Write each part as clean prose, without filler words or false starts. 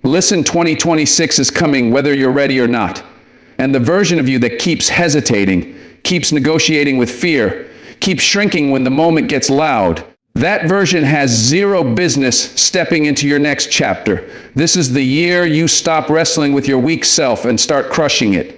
Listen, 2026 is coming whether you're ready or not. And the version of you that keeps hesitating, keeps negotiating with fear, keeps shrinking when the moment gets loud, that version has zero business stepping into your next chapter. This is the year you stop wrestling with your weak self and start crushing it.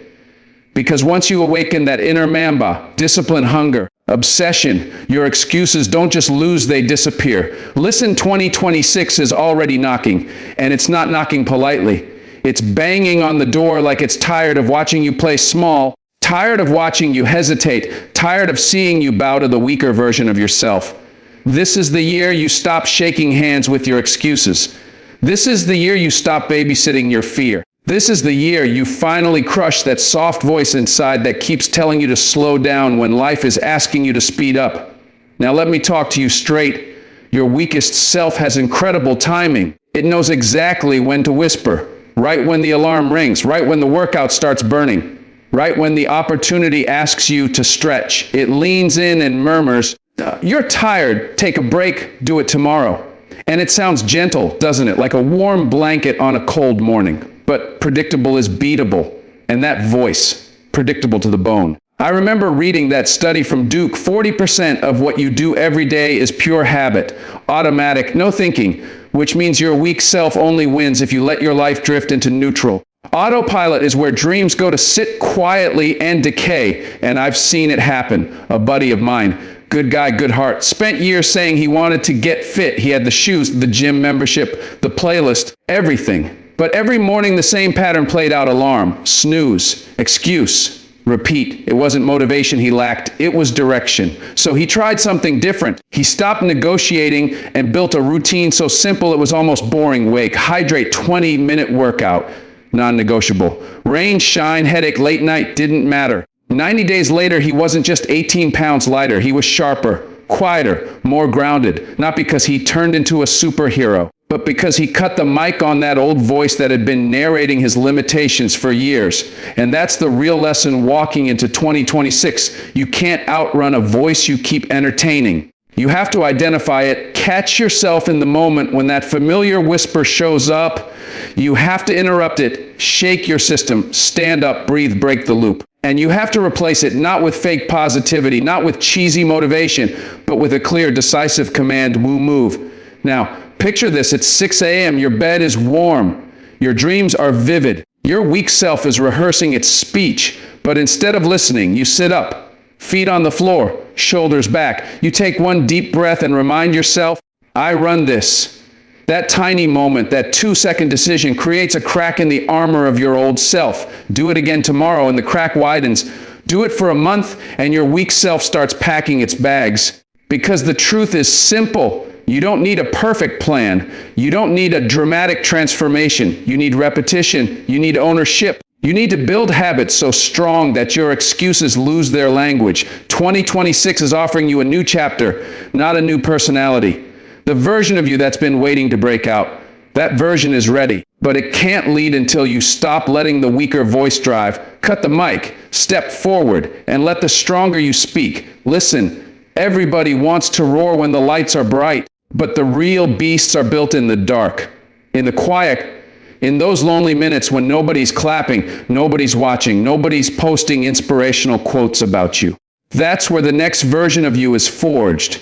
Because once you awaken that inner Mamba, discipline, hunger, obsession, your excuses don't just lose, they disappear. Listen, 2026 is already knocking, and it's not knocking politely. It's banging on the door like it's tired of watching you play small, tired of watching you hesitate, tired of seeing you bow to the weaker version of yourself. This is the year you stop shaking hands with your excuses. This is the year you stop babysitting your fear. This is the year you finally crush that soft voice inside that keeps telling you to slow down when life is asking you to speed up. Now let me talk to you straight. Your weakest self has incredible timing. It knows exactly when to whisper, right when the alarm rings, right when the workout starts burning, right when the opportunity asks you to stretch. It leans in and murmurs, "You're tired, take a break, do it tomorrow." And it sounds gentle, doesn't it? Like a warm blanket on a cold morning. But predictable is beatable. And that voice, predictable to the bone. I remember reading that study from Duke. 40% of what you do every day is pure habit, automatic, no thinking, which means your weak self only wins if you let your life drift into neutral. Autopilot is where dreams go to sit quietly and decay, and I've seen it happen. A buddy of mine, good guy, good heart, spent years saying he wanted to get fit. He had the shoes, the gym membership, the playlist, everything. But every morning the same pattern played out: alarm, snooze, excuse, repeat. It wasn't motivation he lacked, it was direction. So he tried something different. He stopped negotiating and built a routine so simple it was almost boring. Wake, hydrate, 20-minute workout, non-negotiable. Rain, shine, headache, late night, didn't matter. 90 days later, he wasn't just 18 pounds lighter, he was sharper, quieter, more grounded. Not because he turned into a superhero, but because he cut the mic on that old voice that had been narrating his limitations for years. And that's the real lesson walking into 2026. You can't outrun a voice you keep entertaining. You have to identify it, catch yourself in the moment when that familiar whisper shows up. You have to interrupt it, shake your system, stand up, breathe, break the loop. And you have to replace it not with fake positivity, not with cheesy motivation, but with a clear, decisive command: move. Now, picture this, it's 6 a.m., your bed is warm, your dreams are vivid, your weak self is rehearsing its speech, but instead of listening, you sit up, feet on the floor, shoulders back. You take one deep breath and remind yourself, I run this. That tiny moment, that 2-second decision creates a crack in the armor of your old self. Do it again tomorrow and the crack widens. Do it for a month and your weak self starts packing its bags. Because the truth is simple. You don't need a perfect plan. You don't need a dramatic transformation. You need repetition. You need ownership. You need to build habits so strong that your excuses lose their language. 2026 is offering you a new chapter, not a new personality. The version of you that's been waiting to break out, that version is ready. But it can't lead until you stop letting the weaker voice drive. Cut the mic, step forward, and let the stronger you speak. Listen, everybody wants to roar when the lights are bright. But the real beasts are built in the dark, in the quiet, in those lonely minutes when nobody's clapping, nobody's watching, nobody's posting inspirational quotes about you. That's where the next version of you is forged.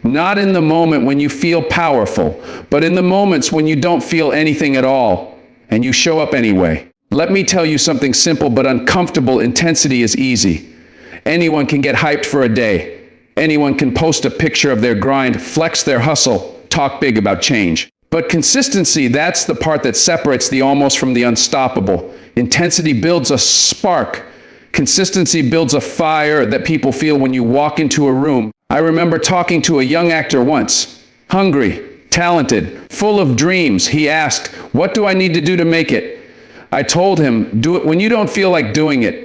Not in the moment when you feel powerful, but in the moments when you don't feel anything at all, and you show up anyway. Let me tell you something simple but uncomfortable. Intensity is easy. Anyone can get hyped for a day. Anyone can post a picture of their grind, flex their hustle, talk big about change. But consistency, that's the part that separates the almost from the unstoppable. Intensity builds a spark. Consistency builds a fire that people feel when you walk into a room. I remember talking to a young actor once, hungry, talented, full of dreams. He asked, "What do I need to do to make it?" I told him, "Do it when you don't feel like doing it."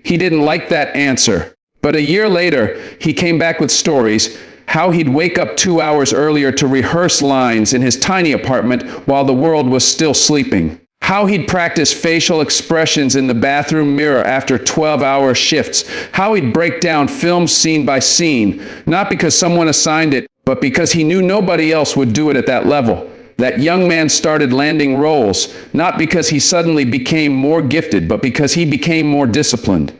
He didn't like that answer. But a year later, he came back with stories, how he'd wake up 2 hours earlier to rehearse lines in his tiny apartment while the world was still sleeping. How he'd practice facial expressions in the bathroom mirror after 12-hour shifts. How he'd break down film scene by scene, not because someone assigned it, but because he knew nobody else would do it at that level. That young man started landing roles, not because he suddenly became more gifted, but because he became more disciplined.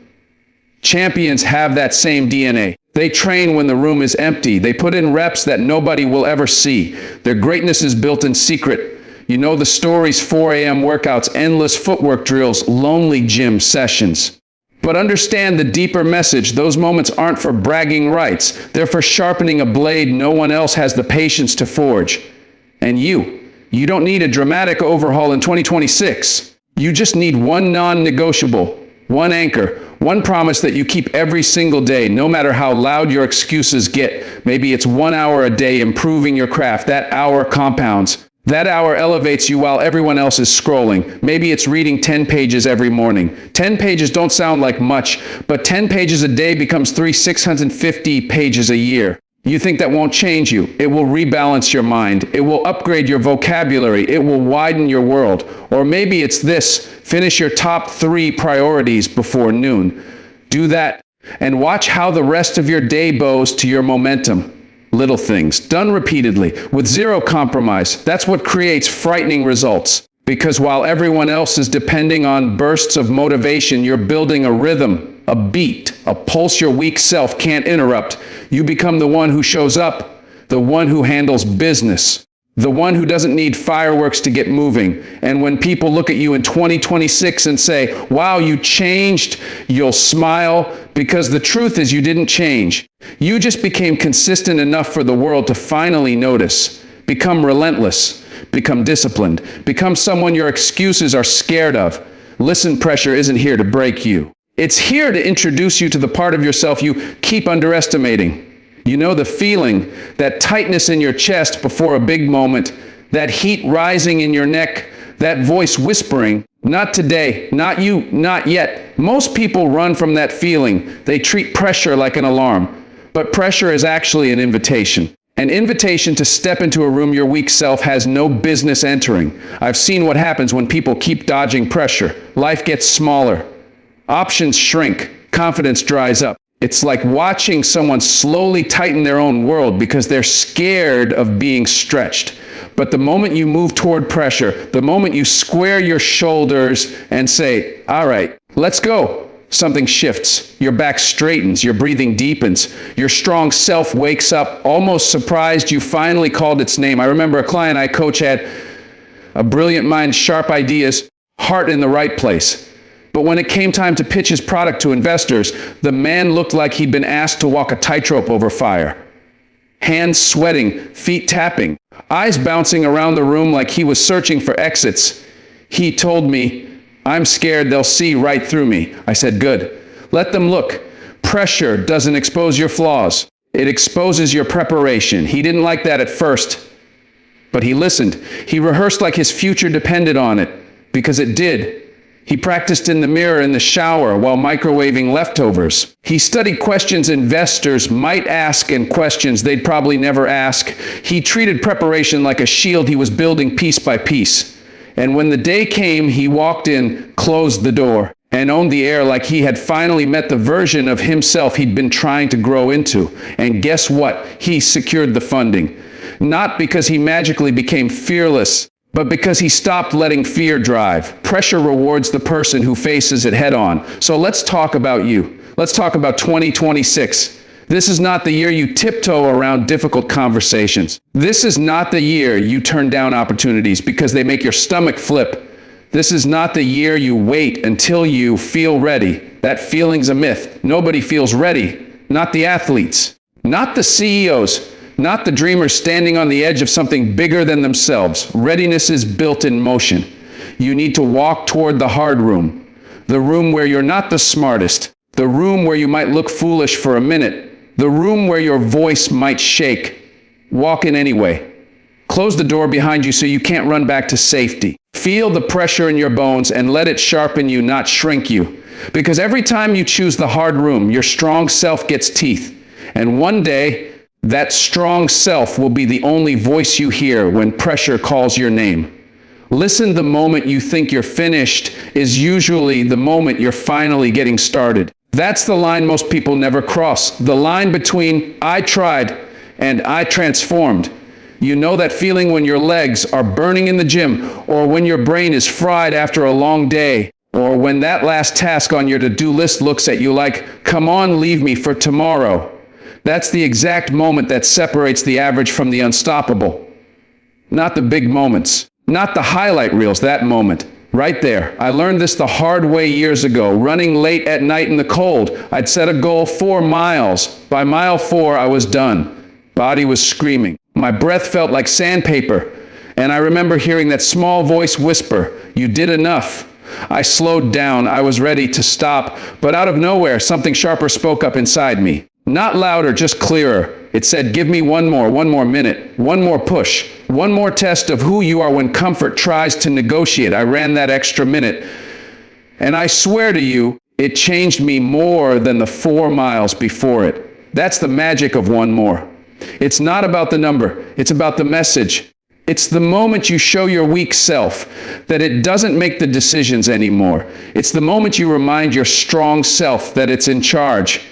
Champions have that same DNA. They train when the room is empty. They put in reps that nobody will ever see. Their greatness is built in secret. You know the stories: 4 a.m. workouts, endless footwork drills, lonely gym sessions. But understand the deeper message. Those moments aren't for bragging rights. They're for sharpening a blade no one else has the patience to forge. And you don't need a dramatic overhaul in 2026. You just need one non-negotiable, one anchor, one promise that you keep every single day, no matter how loud your excuses get. Maybe it's 1 hour a day improving your craft. That hour compounds. That hour elevates you while everyone else is scrolling. Maybe it's reading 10 pages every morning. 10 pages don't sound like much, but 10 pages a day becomes 650 pages a year. You think that won't change you? It will rebalance your mind. It will upgrade your vocabulary. It will widen your world. Or maybe it's this: finish your top 3 priorities before noon. Do that and watch how the rest of your day bows to your momentum. Little things, done repeatedly, with zero compromise. That's what creates frightening results. Because while everyone else is depending on bursts of motivation, you're building a rhythm, a beat, a pulse your weak self can't interrupt. You become the one who shows up, the one who handles business, the one who doesn't need fireworks to get moving. And when people look at you in 2026 and say, "Wow, you changed," you'll smile, because the truth is you didn't change. You just became consistent enough for the world to finally notice. Become relentless. Become disciplined. Become someone your excuses are scared of. Listen, pressure isn't here to break you. It's here to introduce you to the part of yourself you keep underestimating. You know the feeling, that tightness in your chest before a big moment, that heat rising in your neck, that voice whispering, "Not today, not you, not yet." Most people run from that feeling. They treat pressure like an alarm. But pressure is actually an invitation. An invitation to step into a room your weak self has no business entering. I've seen what happens when people keep dodging pressure. Life gets smaller. Options shrink. Confidence dries up. It's like watching someone slowly tighten their own world because they're scared of being stretched. But the moment you move toward pressure, the moment you square your shoulders and say, "All right, let's go," something shifts. Your back straightens, your breathing deepens, your strong self wakes up, almost surprised you finally called its name. I remember a client I coach had a brilliant mind, sharp ideas, heart in the right place. But when it came time to pitch his product to investors, the man looked like he'd been asked to walk a tightrope over fire. Hands sweating, feet tapping, eyes bouncing around the room like he was searching for exits. He told me, "I'm scared they'll see right through me." I said, "Good. Let them look." Pressure doesn't expose your flaws. It exposes your preparation. He didn't like that at first, but he listened. He rehearsed like his future depended on it, because it did. He practiced in the mirror in the shower while microwaving leftovers. He studied questions investors might ask and questions they'd probably never ask. He treated preparation like a shield he was building piece by piece. And when the day came, he walked in, closed the door, and owned the air like he had finally met the version of himself he'd been trying to grow into. And guess what? He secured the funding. Not because he magically became fearless, but because he stopped letting fear drive. Pressure rewards the person who faces it head on. So let's talk about you. Let's talk about 2026. This is not the year you tiptoe around difficult conversations. This is not the year you turn down opportunities because they make your stomach flip. This is not the year you wait until you feel ready. That feeling's a myth. Nobody feels ready. Not the athletes, not the CEOs, not the dreamers standing on the edge of something bigger than themselves. Readiness is built in motion. You need to walk toward the hard room, the room where you're not the smartest, the room where you might look foolish for a minute, the room where your voice might shake. Walk in anyway. Close the door behind you so you can't run back to safety. Feel the pressure in your bones and let it sharpen you, not shrink you. Because every time you choose the hard room, your strong self gets teeth. And one day, that strong self will be the only voice you hear when pressure calls your name. Listen, the moment you think you're finished is usually the moment you're finally getting started. That's the line most people never cross. The line between "I tried" and "I transformed." You know that feeling when your legs are burning in the gym, or when your brain is fried after a long day, or when that last task on your to-do list looks at you like, come on, leave me for tomorrow. That's the exact moment that separates the average from the unstoppable. Not the big moments, not the highlight reels, that moment. Right there. I learned this the hard way years ago, running late at night in the cold. I'd set a goal 4 miles. By mile 4, I was done. Body was screaming. My breath felt like sandpaper. And I remember hearing that small voice whisper, "You did enough." I slowed down. I was ready to stop. But out of nowhere, something sharper spoke up inside me. Not louder, just clearer. It said, give me one more minute, one more push, one more test of who you are when comfort tries to negotiate. I ran that extra minute. And I swear to you, it changed me more than the 4 miles before it. That's the magic of one more. It's not about the number. It's about the message. It's the moment you show your weak self that it doesn't make the decisions anymore. It's the moment you remind your strong self that it's in charge.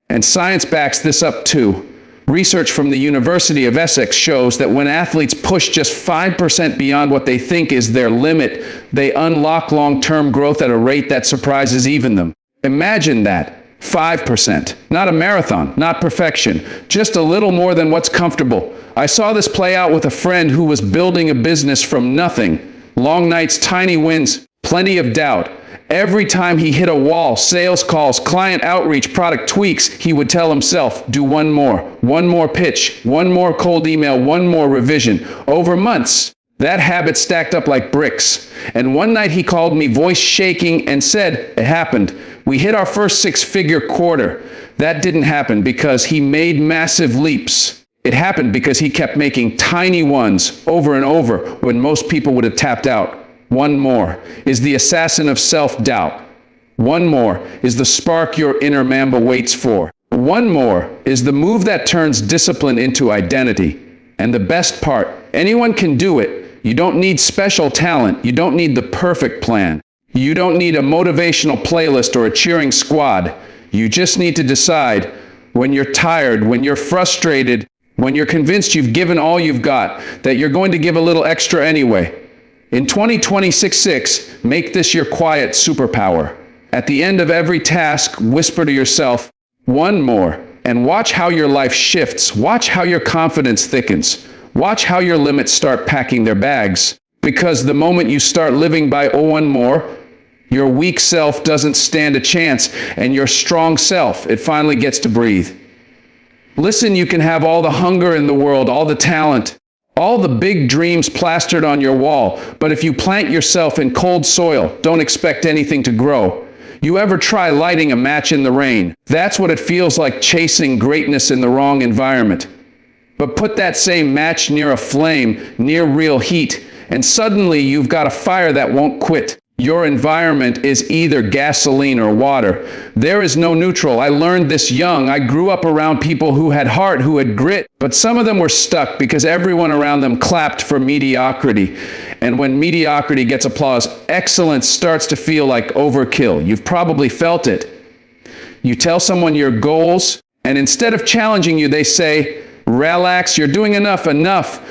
And science backs this up too. Research from the University of Essex shows that when athletes push just 5% beyond what they think is their limit, they unlock long-term growth at a rate that surprises even them. Imagine that. 5%. Not a marathon, not perfection, just a little more than what's comfortable. I saw this play out with a friend who was building a business from nothing. Long nights, tiny wins, plenty of doubt. Every time he hit a wall, sales calls, client outreach, product tweaks, he would tell himself, do one more pitch, one more cold email, one more revision. Over months, that habit stacked up like bricks. And one night he called me, voice shaking, and said, it happened. We hit our first 6-figure quarter. That didn't happen because he made massive leaps. It happened because he kept making tiny ones over and over when most people would have tapped out. One more is the assassin of self-doubt. One more is the spark your inner Mamba waits for. One more is the move that turns discipline into identity. And the best part, anyone can do it. You don't need special talent. You don't need the perfect plan. You don't need a motivational playlist or a cheering squad. You just need to decide when you're tired, when you're frustrated, when you're convinced you've given all you've got, that you're going to give a little extra anyway. In 2026, make this your quiet superpower. At the end of every task, whisper to yourself, one more, and watch how your life shifts. Watch how your confidence thickens. Watch how your limits start packing their bags. Because the moment you start living by one more, your weak self doesn't stand a chance, and your strong self, it finally gets to breathe. Listen, you can have all the hunger in the world, all the talent, all the big dreams plastered on your wall, but if you plant yourself in cold soil, don't expect anything to grow. You ever try lighting a match in the rain? That's what it feels like chasing greatness in the wrong environment. But put that same match near a flame, near real heat, and suddenly you've got a fire that won't quit. Your environment is either gasoline or water. There is no neutral. I learned this young. I grew up around people who had heart, who had grit, but some of them were stuck because everyone around them clapped for mediocrity. And when mediocrity gets applause, excellence starts to feel like overkill. You've probably felt it. You tell someone your goals, and instead of challenging you, they say, relax, you're doing enough. Enough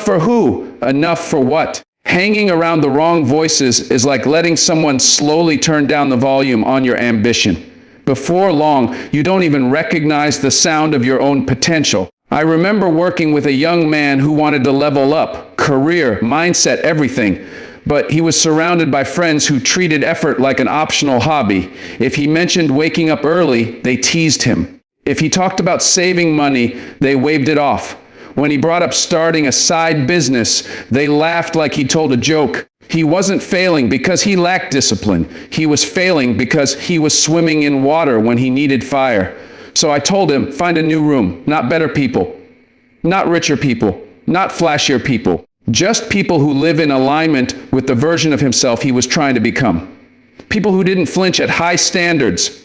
for who? Enough for what? Hanging around the wrong voices is like letting someone slowly turn down the volume on your ambition. Before long, you don't even recognize the sound of your own potential. I remember working with a young man who wanted to level up, career, mindset, everything. But he was surrounded by friends who treated effort like an optional hobby. If he mentioned waking up early, they teased him. If he talked about saving money, they waved it off. When he brought up starting a side business, they laughed like he told a joke. He wasn't failing because he lacked discipline. He was failing because he was swimming in water when he needed fire. So I told him, find a new room, not better people, not richer people, not flashier people, just people who live in alignment with the version of himself he was trying to become. People who didn't flinch at high standards.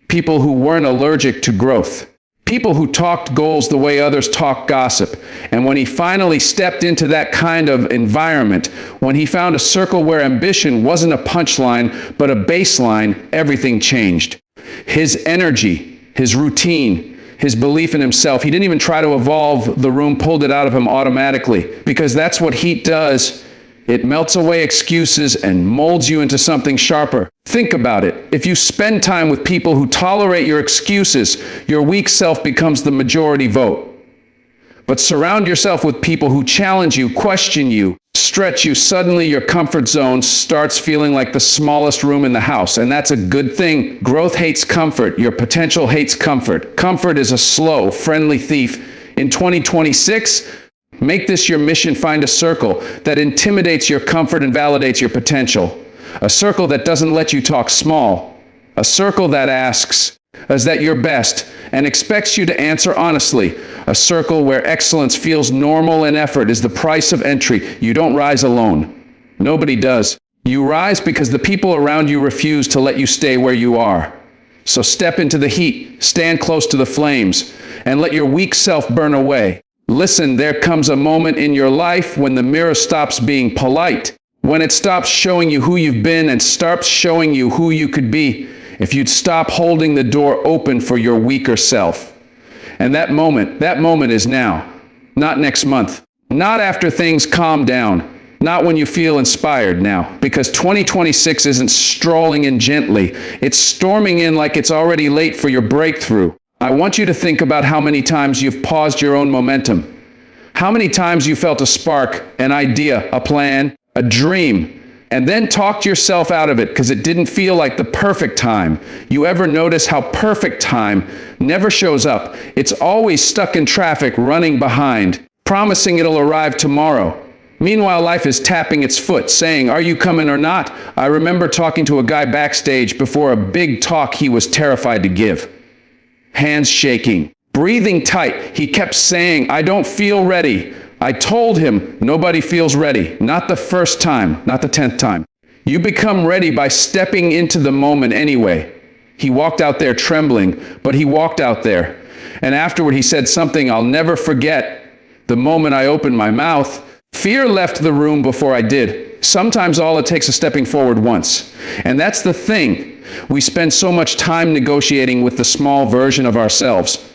People who weren't allergic to growth. People who talked goals the way others talk gossip. And when he finally stepped into that kind of environment, when he found a circle where ambition wasn't a punchline, but a baseline, everything changed. His energy, his routine, his belief in himself. He didn't even try to evolve the room, pulled it out of him automatically, because that's what heat does. It melts away excuses and molds you into something sharper. Think about it. If you spend time with people who tolerate your excuses, your weak self becomes the majority vote. But surround yourself with people who challenge you, question you, stretch you. Suddenly your comfort zone starts feeling like the smallest room in the house, and that's a good thing. Growth hates comfort. Your potential hates comfort. Comfort is a slow, friendly thief. In 2026, make this your mission. Find a circle that intimidates your comfort and validates your potential. A circle that doesn't let you talk small. A circle that asks, is that your best, and expects you to answer honestly. A circle where excellence feels normal and effort is the price of entry. You don't rise alone. Nobody does. You rise because the people around you refuse to let you stay where you are. So step into the heat, stand close to the flames, and let your weak self burn away. Listen, there comes a moment in your life when the mirror stops being polite, when it stops showing you who you've been and starts showing you who you could be, if you'd stop holding the door open for your weaker self. And that moment is now, not next month, not after things calm down, not when you feel inspired now, because 2026 isn't strolling in gently, it's storming in like it's already late for your breakthrough. I want you to think about how many times you've paused your own momentum, how many times you felt a spark, an idea, a plan, a dream, and then talked yourself out of it because it didn't feel like the perfect time. You ever notice how perfect time never shows up? It's always stuck in traffic, running behind, promising it'll arrive tomorrow. Meanwhile, life is tapping its foot, saying, are you coming or not? I remember talking to a guy backstage before a big talk he was terrified to give. Hands shaking, breathing tight. He kept saying, I don't feel ready. I told him, nobody feels ready. Not the first time, not the 10th time. You become ready by stepping into the moment anyway. He walked out there trembling, but he walked out there. And afterward he said something I'll never forget. The moment I opened my mouth, fear left the room before I did. Sometimes all it takes is stepping forward once. And that's the thing. We spend so much time negotiating with the small version of ourselves.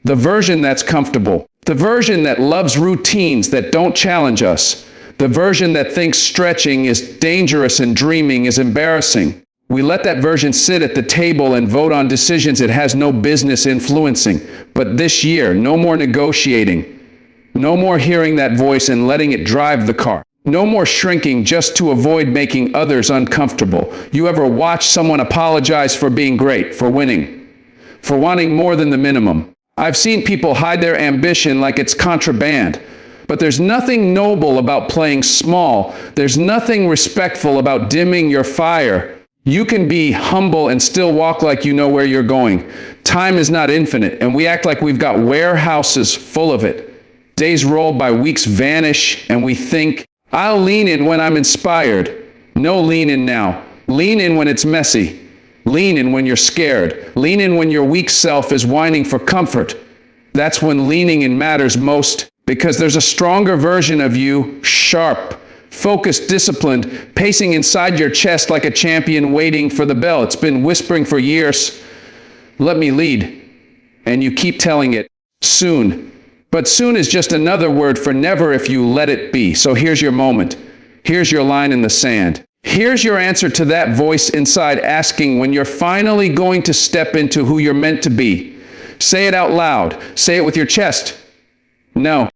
The version that's comfortable. The version that loves routines that don't challenge us. The version that thinks stretching is dangerous and dreaming is embarrassing. We let that version sit at the table and vote on decisions it has no business influencing. But this year, no more negotiating. No more hearing that voice and letting it drive the car. No more shrinking just to avoid making others uncomfortable. You ever watch someone apologize for being great, for winning, for wanting more than the minimum? I've seen people hide their ambition like it's contraband. But there's nothing noble about playing small. There's nothing respectful about dimming your fire. You can be humble and still walk like you know where you're going. Time is not infinite, and we act like we've got warehouses full of it. Days roll by, weeks vanish, and we think, I'll lean in when I'm inspired. No, lean in now. Lean in when it's messy. Lean in when you're scared. Lean in when your weak self is whining for comfort. That's when leaning in matters most, because there's a stronger version of you, sharp, focused, disciplined, pacing inside your chest like a champion waiting for the bell. It's been whispering for years, let me lead. And you keep telling it, soon. But soon is just another word for never if you let it be. So here's your moment. Here's your line in the sand. Here's your answer to that voice inside asking when you're finally going to step into who you're meant to be. Say it out loud. Say it with your chest. No,